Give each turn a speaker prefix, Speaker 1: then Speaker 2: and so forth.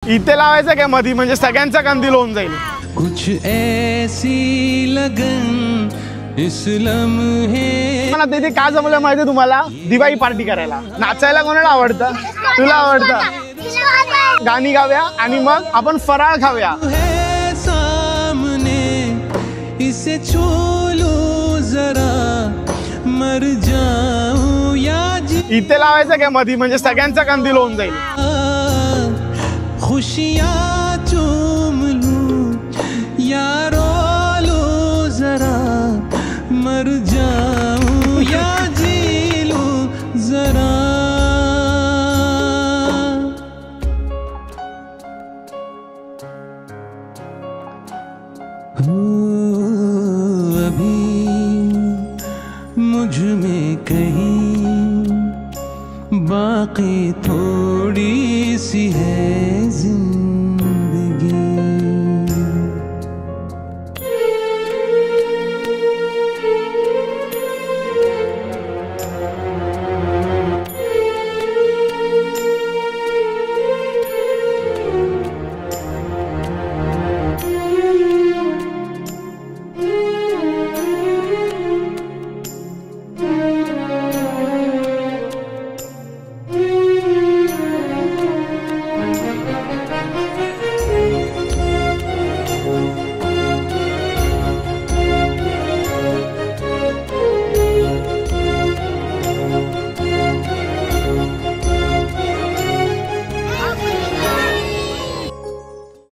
Speaker 1: इथे लावायचं काय मधी, म्हणजे सगळ्यांचा कंदील होऊन जाईल।
Speaker 2: कुछ ऐसी लगन इस लम्हे।
Speaker 1: मला तिथे का जमलं माहिती तुम्हाला, दिवाळी पार्टी करायला। नाचायला कोणाला आवडतं? तुला आवडतं? गाणी गाव्या आणि मग आपण फराळ खाऊया।
Speaker 2: इसे छू लूं जरा मर जाऊं या जी।
Speaker 1: इथे लावायचं काय मधी, म्हणजे सगळ्यांचा कंदील होऊन जाईल।
Speaker 2: खुशियां चूम लूं या रो लूं जरा मर जाऊं या जी लूं जरा। अभी मुझ में कहीं बाकी तो